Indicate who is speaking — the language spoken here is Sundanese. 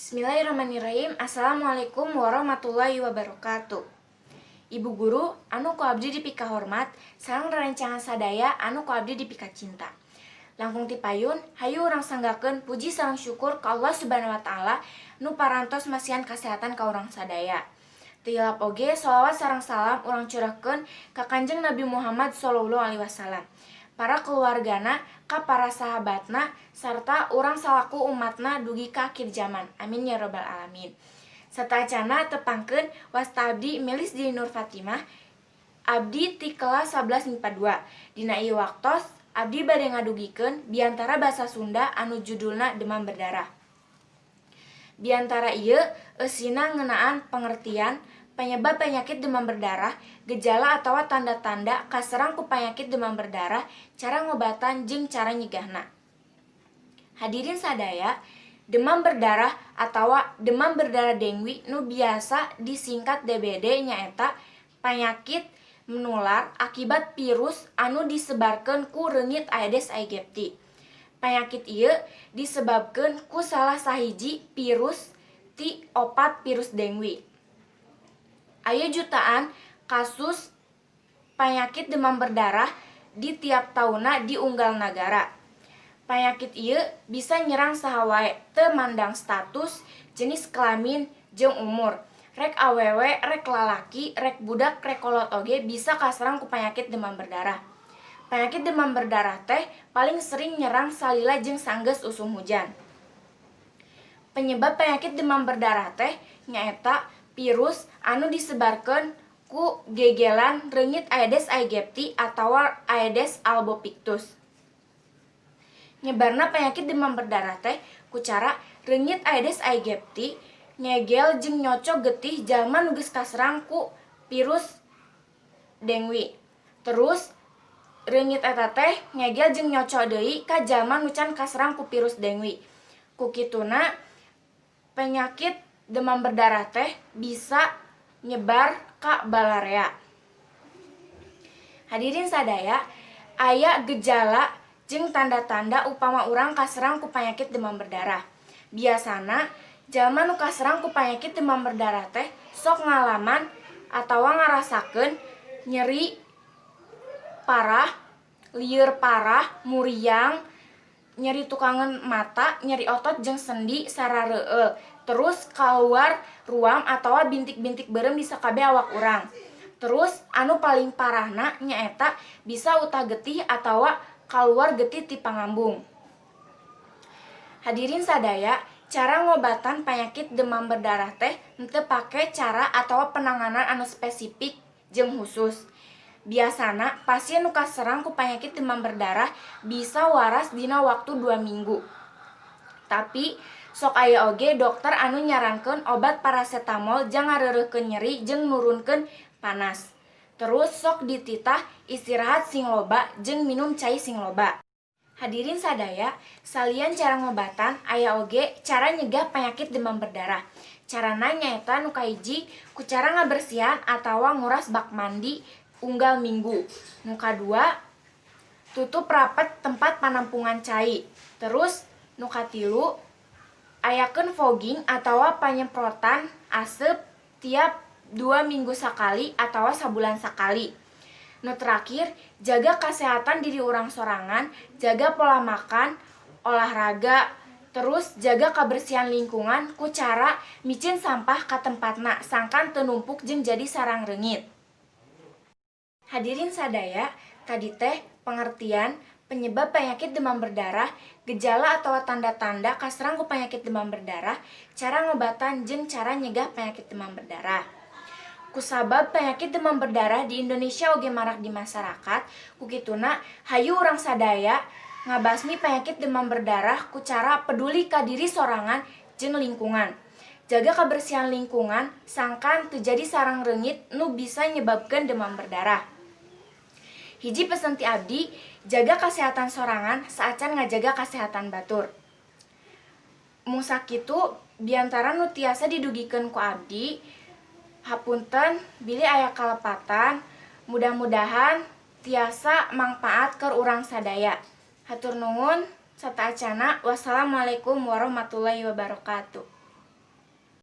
Speaker 1: Bismillahirrahmanirrahim. Assalamualaikum warahmatullahi wabarakatuh. Ibu guru, anu ku abdi dipika hormat, sareng rerencangan sadaya anu ku abdi dipika cinta. Langkung ti payun, hayu urang sanggakeun puji sareng syukur ka Allah Subhanahu wa taala nu parantos masihan kasehatan ka urang sadaya. Tilap oge sholawat sareng salam urang curahkeun ka Kanjeng Nabi Muhammad sallallahu alaihi wasallam, para keluargana, ka para sahabatna, serta urang salaku umatna dugi ka akhir zaman. Amin ya robbal alamin. Satacana tepangkeun wasta abdi Melis Dini Nur Fatimah, abdi ti kelas 11 MIPA 2. Dina ieu waktos abdi bade ngadugikeun biantara basa Sunda anu judulna demam berdarah. Biantara ieu eusina ngeunaan pengertian penyebab penyakit demam berdarah, gejala atau tanda-tanda kaserang ku penyakit demam berdarah, cara ngobatan jeung cara nyegahna. Hadirin sadaya, demam berdarah atau demam berdarah dengwi nu biasa disingkat DBD nyaeta penyakit menular akibat virus anu disebarkeun ku reungit Aedes aegypti. Penyakit ieu disebabkeun ku salah sahiji virus ti opat virus dengwi. Aya jutaan kasus penyakit demam berdarah di tiap tahunna di unggal nagara. Penyakit ieu bisa nyerang saha wae teu mandang status, jenis kelamin, jeung umur. Rek awewe, rek lalaki, rek budak, rek kolot oge bisa kaserang ku penyakit demam berdarah. Penyakit demam berdarah teh paling sering nyerang salila jeung sanggeus usum hujan. Penyebab penyakit demam berdarah teh nyaeta virus anu disebarkeun ku gegelan reungit Aedes aegypti atau Aedes albopictus. Nyebarna penyakit demam berdarah teh ku cara reungit Aedes aegypti ngegel jeung nyocok getih jalma nu geus kaserang ku virus dengwi. Terus reungit eta teh ngegel jeung nyocok deui ka jalma nu can kaserang ku virus dengwi. Ku kituna penyakit demam berdarah teh bisa nyebar ka balarea. Hadirin sadaya, aya gejala jeung tanda-tanda upama urang kaserang ku penyakit demam berdarah. Biasana jalma nu kaserang ku penyakit demam berdarah teh sok ngalaman atawa ngarasakeun nyeri parah, lieur parah, muriang, nyeri tukangan mata, nyeri otot jeung sendi sarareueul. Terus kaluar ruam atawa bintik-bintik beureum di sakabeh awak urang. Terus anu paling parahna nyaeta bisa utah getih atawa kaluar getih ti pangambung. Hadirin sadaya, cara ngobatan penyakit demam berdarah teh henteu pake cara atawa penanganan anu spesifik jeung khusus. Biasana pasien nu kaserang ku penyakit demam berdarah bisa waras dina waktu 2 minggu. Tapi sok aya oge dokter anu nyarankeun obat paracetamol jang ngareureuhkeun nyeri jeung nurunkeun panas. Terus sok dititah istirahat sing loba jeung minum cai sing loba. Hadirin sadaya, salian cara ngobatan aya oge cara nyegah penyakit demam berdarah. Carana nyaeta nu kahiji ku cara ngabersihan atawa nguras bak mandi unggal minggu. Nu kadua, tutup rapet tempat panampungan cai. Terus nu katilu, ayakeun fogging atawa panyemprotan asep tiap 2 minggu sakali atawa sabulan sakali. Nu terakhir, jaga kesehatan diri urang sorangan, jaga pola makan, olahraga, terus jaga kebersihan lingkungan ku cara micin sampah ka tempatna sangkan teu numpuk jeung jadi sarang reungit. Hadirin sadaya, tadi teh pengertian penyebab penyakit demam berdarah, gejala atau tanda-tanda kaserang ku penyakit demam berdarah, cara ngobatan jeung cara nyegah penyakit demam berdarah. Kusabab penyakit demam berdarah di Indonesia oge marak di masyarakat, kukituna hayu urang sadaya ngabasmi penyakit demam berdarah ku cara peduli ka diri sorangan jeung lingkungan. Jaga kebersihan lingkungan sangkan teu jadi sarang reungit nu bisa nyebabkeun demam berdarah. Hiji pesen ti abdi, jaga kesehatan sorangan saacan ngajaga kesehatan batur. Mung sakitu biantara nu tiasa didugikeun ku abdi, hapunten bilih aya kalepatan, mudah-mudahan tiasa mangpaat keur urang sadaya. Hatur nuhun, sataacana. Wassalamualaikum warahmatullahi wabarakatuh.